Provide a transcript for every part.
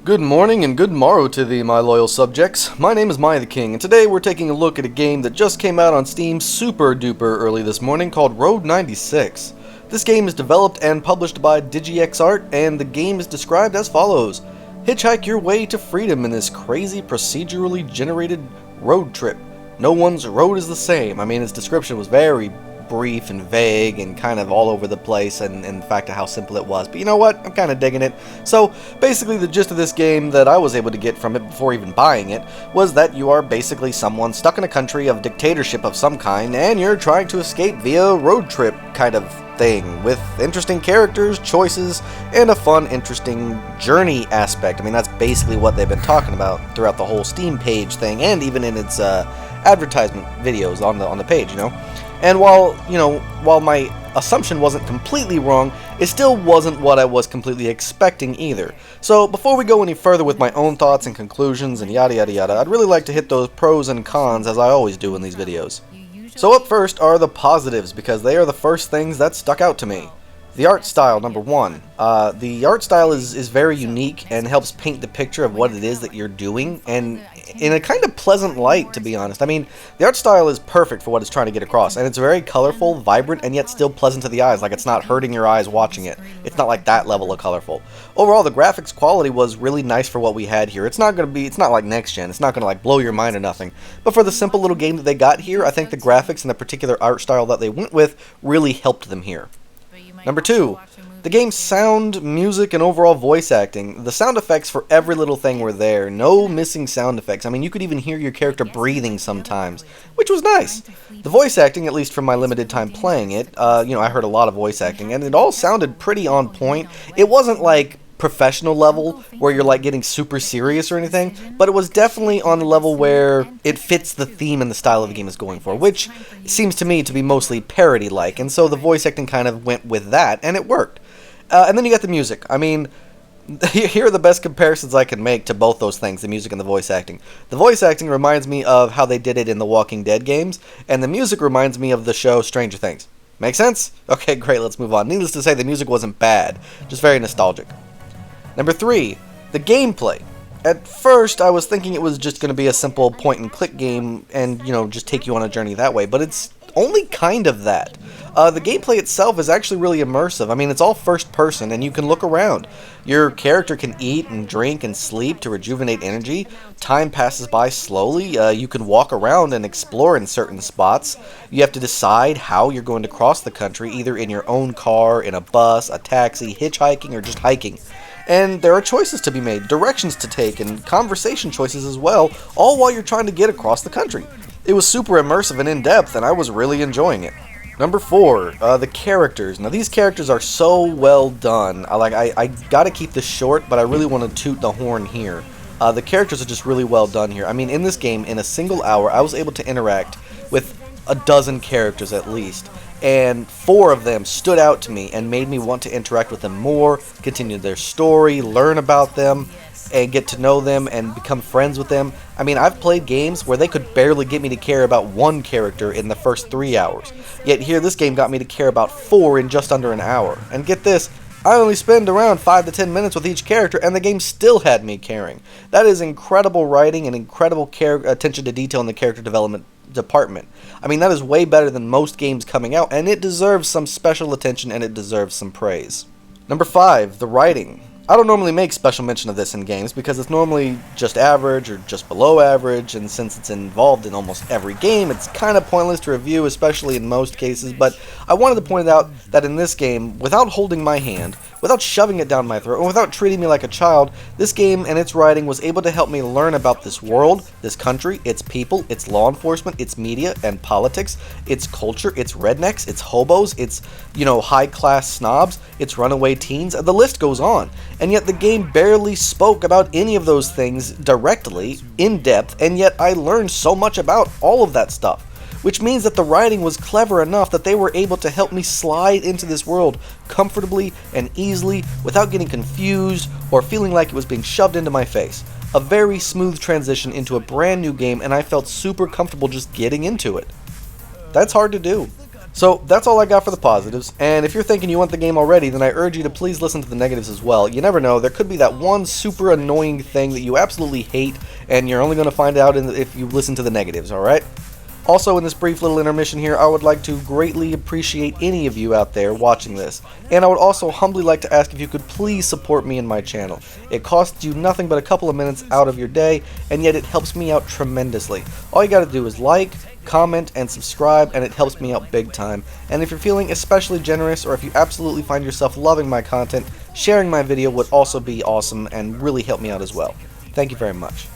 Good morning and good morrow to thee, my loyal subjects. My name is MiAh the King, and today we're taking a look at a game that just came out on Steam super duper early this morning called Road 96. This game is developed and published by DigiXArt, and the game is described as follows. Hitchhike your way to freedom in this crazy procedurally generated road trip. No one's road is the same. I mean, its description was very brief and vague and kind of all over the place and the fact of how simple it was, but you know what, I'm kind of digging it. So basically the gist of this game that I was able to get from it before even buying it was that you are basically someone stuck in a country of dictatorship of some kind and you're trying to escape via road trip kind of thing with interesting characters, choices, and a fun, interesting journey aspect. I mean, that's basically what they've been talking about throughout the whole Steam page thing and even in its advertisement videos on the page, you know. And while my assumption wasn't completely wrong, it still wasn't what I was completely expecting either. So before we go any further with my own thoughts and conclusions and yada yada yada, I'd really like to hit those pros and cons as I always do in these videos. So up first are the positives, because they are the first things that stuck out to me. The art style, number one. The art style is very unique and helps paint the picture of what it is that you're doing, and in a kind of pleasant light, to be honest. I mean, the art style is perfect for what it's trying to get across, and it's very colorful, vibrant, and yet still pleasant to the eyes, like it's not hurting your eyes watching it. It's not like that level of colorful. Overall, the graphics quality was really nice for what we had here. It's not like next gen, it's not gonna like blow your mind or nothing, but for the simple little game that they got here, I think the graphics and the particular art style that they went with really helped them here. Number two, the game's sound, music, and overall voice acting. The sound effects for every little thing were there. No missing sound effects. I mean, you could even hear your character breathing sometimes, which was nice. The voice acting, at least from my limited time playing it, I heard a lot of voice acting, and it all sounded pretty on point. It wasn't like professional level where you're like getting super serious or anything, but it was definitely on the level where it fits the theme and the style of the game is going for, which seems to me to be mostly parody like, and so the voice acting kind of went with that and it worked. And then you got the music. I mean, here are the best comparisons I can make to both those things, the music and the voice acting. The voice acting reminds me of how they did it in the Walking Dead games, and the music reminds me of the show Stranger Things. Make sense? Okay, great, let's move on. Needless to say, the music wasn't bad, just very nostalgic. Number three, the gameplay. At first, I was thinking it was just going to be a simple point-and-click game and, just take you on a journey that way, but it's only kind of that. The gameplay itself is actually really immersive. I mean, it's all first-person, and you can look around. Your character can eat and drink and sleep to rejuvenate energy. Time passes by slowly. You can walk around and explore in certain spots. You have to decide how you're going to cross the country, either in your own car, in a bus, a taxi, hitchhiking, or just hiking. And there are choices to be made, directions to take, and conversation choices as well, all while you're trying to get across the country. It was super immersive and in-depth, and I was really enjoying it. Number four, the characters. Now, these characters are so well done. I gotta keep this short, but I really want to toot the horn here. The characters are just really well done here. I mean, in this game, in a single hour, I was able to interact with a dozen characters at least. And 4 of them stood out to me and made me want to interact with them more, continue their story, learn about them, and get to know them and become friends with them. I mean, I've played games where they could barely get me to care about one character in the first 3 hours. Yet here, this game got me to care about 4 in just under an hour. And get this, I only spend around 5 to 10 minutes with each character, and the game still had me caring. That is incredible writing and incredible attention to detail in the character development department. I mean, that is way better than most games coming out, and it deserves some special attention and it deserves some praise. Number 5, the writing. I don't normally make special mention of this in games because it's normally just average or just below average, and since it's involved in almost every game, it's kind of pointless to review, especially in most cases, but I wanted to point out that in this game, without holding my hand, without shoving it down my throat, and without treating me like a child, this game and its writing was able to help me learn about this world, this country, its people, its law enforcement, its media and politics, its culture, its rednecks, its hobos, its, high-class snobs, its runaway teens, the list goes on. And yet the game barely spoke about any of those things directly, in depth, and yet I learned so much about all of that stuff. Which means that the writing was clever enough that they were able to help me slide into this world comfortably and easily without getting confused or feeling like it was being shoved into my face. A very smooth transition into a brand new game, and I felt super comfortable just getting into it. That's hard to do. So that's all I got for the positives, and if you're thinking you want the game already, then I urge you to please listen to the negatives as well. You never know, there could be that one super annoying thing that you absolutely hate, and you're only going to find out if you listen to the negatives, alright? Also, in this brief little intermission here, I would like to greatly appreciate any of you out there watching this, and I would also humbly like to ask if you could please support me and my channel. It costs you nothing but a couple of minutes out of your day, and yet it helps me out tremendously. All you gotta do is like, comment, and subscribe, and it helps me out big time. And if you're feeling especially generous, or if you absolutely find yourself loving my content, sharing my video would also be awesome and really help me out as well. Thank you very much.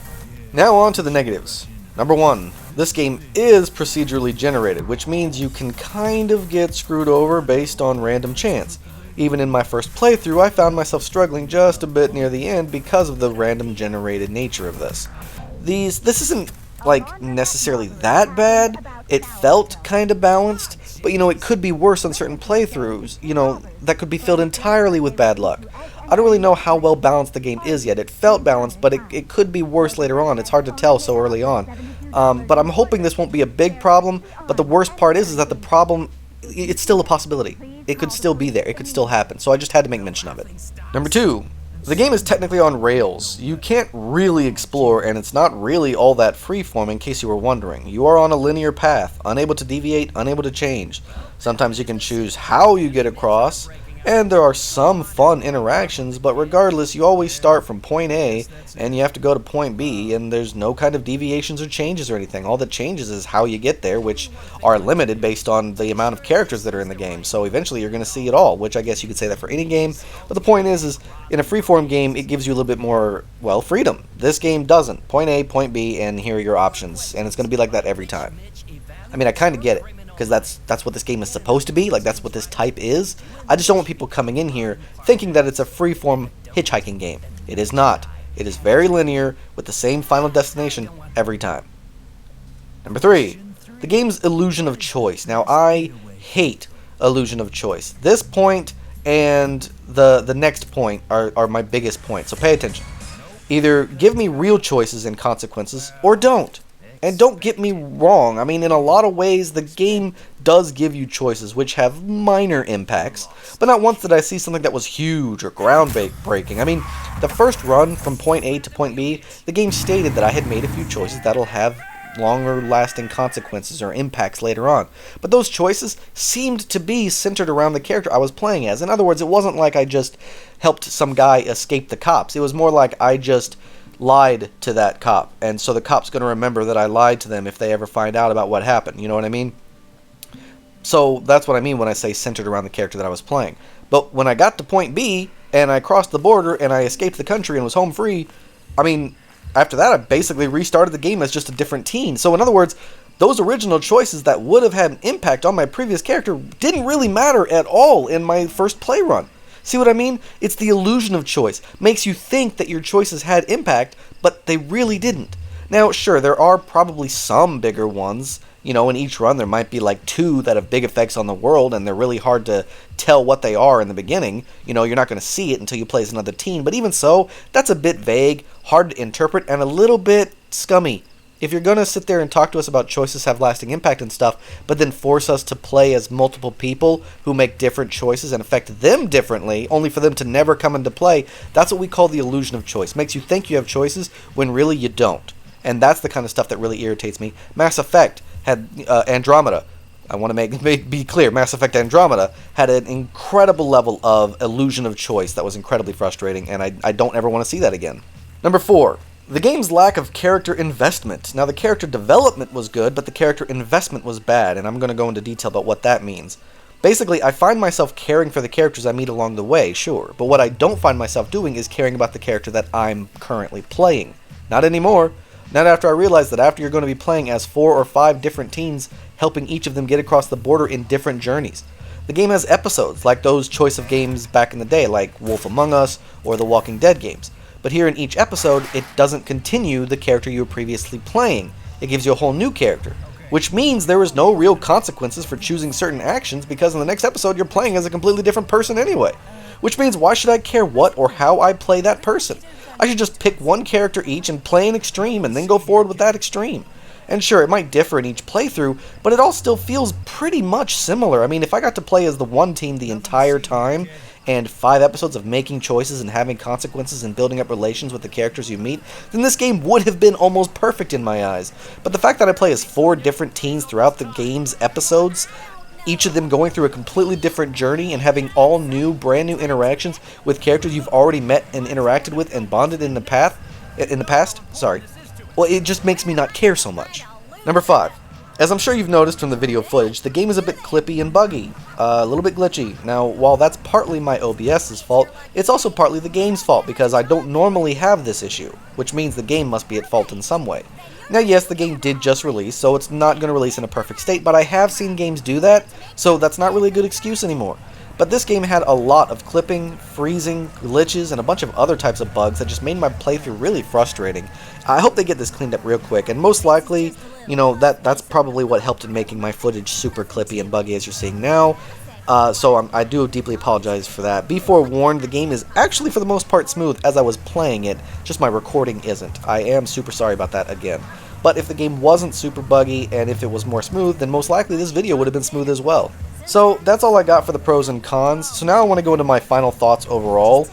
Now on to the negatives. Number 1. This game is procedurally generated, which means you can kind of get screwed over based on random chance. Even in my first playthrough, I found myself struggling just a bit near the end because of the random generated nature of this. This isn't like necessarily that bad. It felt kind of balanced, but it could be worse on certain playthroughs, that could be filled entirely with bad luck. I don't really know how well balanced the game is yet. It felt balanced, but it could be worse later on. It's hard to tell so early on. But I'm hoping this won't be a big problem, but the worst part is that the problem, it's still a possibility. It could still be there. It could still happen. So I just had to make mention of it. Number 2. The game is technically on rails. You can't really explore, and it's not really all that freeform in case you were wondering. You are on a linear path, unable to deviate, unable to change. Sometimes you can choose how you get across, and there are some fun interactions, but regardless, you always start from point A, and you have to go to point B, and there's no kind of deviations or changes or anything. All that changes is how you get there, which are limited based on the amount of characters that are in the game. So eventually you're going to see it all, which I guess you could say that for any game. But the point is in a freeform game, it gives you a little bit more, well, freedom. This game doesn't. Point A, point B, and here are your options. And it's going to be like that every time. I mean, I kind of get it, because that's what this game is supposed to be. Like, that's what this type is. I just don't want people coming in here thinking that it's a freeform hitchhiking game. It is not. It is very linear with the same final destination every time. Number 3, the game's illusion of choice. Now, I hate illusion of choice. This point and the next point are my biggest points, so pay attention. Either give me real choices and consequences, or don't. And don't get me wrong, I mean, in a lot of ways, the game does give you choices which have minor impacts, but not once did I see something that was huge or groundbreaking. I mean, the first run from point A to point B, the game stated that I had made a few choices that'll have longer lasting consequences or impacts later on. But those choices seemed to be centered around the character I was playing as. In other words, it wasn't like I just helped some guy escape the cops. It was more like I just lied to that cop, and so the cop's going to remember that I lied to them if they ever find out about what happened. You know what I mean? So that's what I mean when I say centered around the character that I was playing. But when I got to point B, and I crossed the border, and I escaped the country and was home free, I mean, after that I basically restarted the game as just a different teen. So in other words, those original choices that would have had an impact on my previous character didn't really matter at all in my first play run. See what I mean? It's the illusion of choice. Makes you think that your choices had impact, but they really didn't. Now, sure, there are probably some bigger ones. In each run there might be like 2 that have big effects on the world, and they're really hard to tell what they are in the beginning. You're not going to see it until you play as another teen, but even so, that's a bit vague, hard to interpret, and a little bit scummy. If you're going to sit there and talk to us about choices have lasting impact and stuff, but then force us to play as multiple people who make different choices and affect them differently, only for them to never come into play, that's what we call the illusion of choice. Makes you think you have choices when really you don't. And that's the kind of stuff that really irritates me. Mass Effect had Andromeda. I want to be clear, Mass Effect Andromeda had an incredible level of illusion of choice that was incredibly frustrating, and I don't ever want to see that again. Number 4. The game's lack of character investment. Now, the character development was good, but the character investment was bad, and I'm going to go into detail about what that means. Basically, I find myself caring for the characters I meet along the way, sure, but what I don't find myself doing is caring about the character that I'm currently playing. Not anymore. Not after I realized that after you're going to be playing as 4 or 5 different teens, helping each of them get across the border in different journeys. The game has episodes, like those choice of games back in the day, like Wolf Among Us or the Walking Dead games. But here in each episode, it doesn't continue the character you were previously playing. It gives you a whole new character, which means there is no real consequences for choosing certain actions, because in the next episode you're playing as a completely different person anyway. Which means, why should I care what or how I play that person? I should just pick one character each and play an extreme and then go forward with that extreme. And sure, it might differ in each playthrough, but it all still feels pretty much similar. I mean, if I got to play as the one team the entire time, and 5 episodes of making choices and having consequences and building up relations with the characters you meet, then this game would have been almost perfect in my eyes. But the fact that I play as 4 different teams throughout the game's episodes, each of them going through a completely different journey and having all new, brand new interactions with characters you've already met and interacted with and bonded in the past, well, it just makes me not care so much. Number 5. As I'm sure you've noticed from the video footage, the game is a bit clippy and buggy, a little bit glitchy. Now, while that's partly my OBS's fault, it's also partly the game's fault because I don't normally have this issue, which means the game must be at fault in some way. Now, yes, the game did just release, so it's not going to release in a perfect state, but I have seen games do that, so that's not really a good excuse anymore. But this game had a lot of clipping, freezing, glitches, and a bunch of other types of bugs that just made my playthrough really frustrating. I hope they get this cleaned up real quick, and most likely, you know, that's probably what helped in making my footage super clippy and buggy as you're seeing now. So I do deeply apologize for that. Be forewarned, the game is actually for the most part smooth as I was playing it, just my recording isn't. I am super sorry about that again. But if the game wasn't super buggy and if it was more smooth, then most likely this video would have been smooth as well. So that's all I got for the pros and cons. So now I want to go into my final thoughts overall.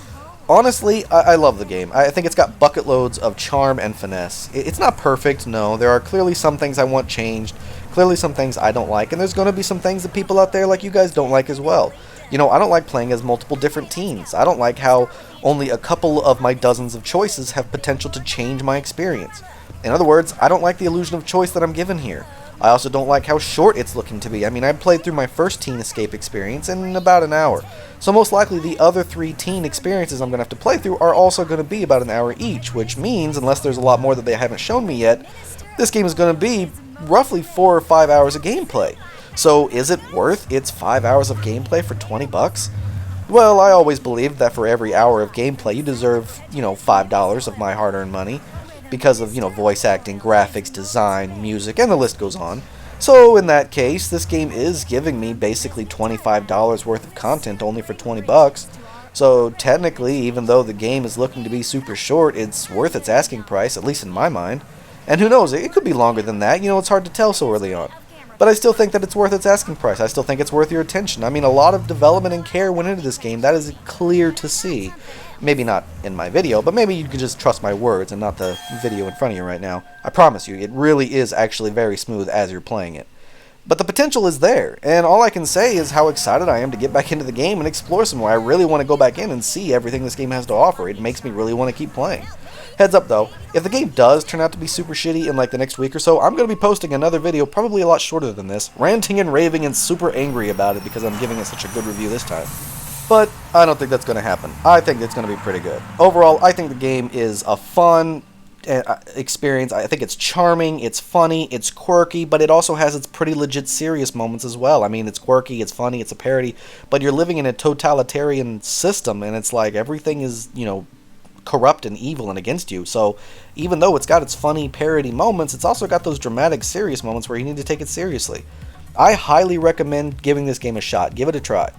Honestly, I love the game. I think it's got bucket loads of charm and finesse. It's not perfect, no. There are clearly some things I want changed, clearly some things I don't like, and there's going to be some things that people out there like you guys don't like as well. You know, I don't like playing as multiple different teams. I don't like how only a couple of my dozens of choices have potential to change my experience. In other words, I don't like the illusion of choice that I'm given here. I also don't like how short it's looking to be. I mean, I played through my first teen escape experience in about an hour. So most likely the other 3 teen experiences I'm going to have to play through are also going to be about an hour each, which means, unless there's a lot more that they haven't shown me yet, this game is going to be roughly 4 or 5 hours of gameplay. So is it worth its 5 hours of gameplay for 20 bucks? Well, I always believed that for every hour of gameplay you deserve, $5 of my hard-earned money. Because of, voice acting, graphics, design, music, and the list goes on. So in that case, this game is giving me basically $25 worth of content only for 20 bucks. So technically, even though the game is looking to be super short, it's worth its asking price, at least in my mind. And who knows, it could be longer than that, it's hard to tell so early on. But I still think that it's worth its asking price. I still think it's worth your attention. I mean, a lot of development and care went into this game. That is clear to see. Maybe not in my video, but maybe you can just trust my words and not the video in front of you right now. I promise you, it really is actually very smooth as you're playing it. But the potential is there, and all I can say is how excited I am to get back into the game and explore some more. I really want to go back in and see everything this game has to offer. It makes me really want to keep playing. Heads up though, if the game does turn out to be super shitty in like the next week or so, I'm going to be posting another video, probably a lot shorter than this, ranting and raving and super angry about it because I'm giving it such a good review this time. But I don't think that's going to happen. I think it's going to be pretty good. Overall, I think the game is a fun experience. I think it's charming, it's funny, it's quirky, but it also has its pretty legit serious moments as well. I mean, it's quirky, it's funny, it's a parody, but you're living in a totalitarian system, and it's like everything is, corrupt and evil and against you. So even though it's got its funny parody moments, it's also got those dramatic serious moments where you need to take it seriously. I highly recommend giving this game a shot. Give it a try.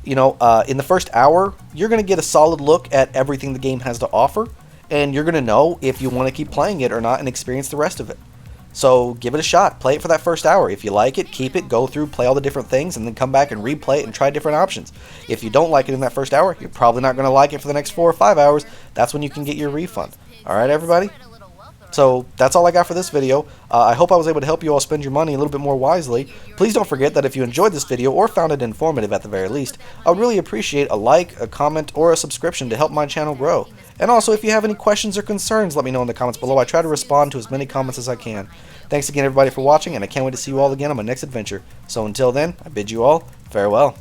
In the first hour, you're going to get a solid look at everything the game has to offer, and you're going to know if you want to keep playing it or not and experience the rest of it. So give it a shot. Play it for that first hour. If you like it, keep it, go through, play all the different things, and then come back and replay it and try different options. If you don't like it in that first hour, you're probably not going to like it for the next 4 or 5 hours. That's when you can get your refund. Alright, everybody? So that's all I got for this video. I hope I was able to help you all spend your money a little bit more wisely. Please don't forget that if you enjoyed this video or found it informative at the very least, I would really appreciate a like, a comment, or a subscription to help my channel grow. And also, if you have any questions or concerns, let me know in the comments below. I try to respond to as many comments as I can. Thanks again, everybody, for watching, and I can't wait to see you all again on my next adventure. So until then, I bid you all farewell.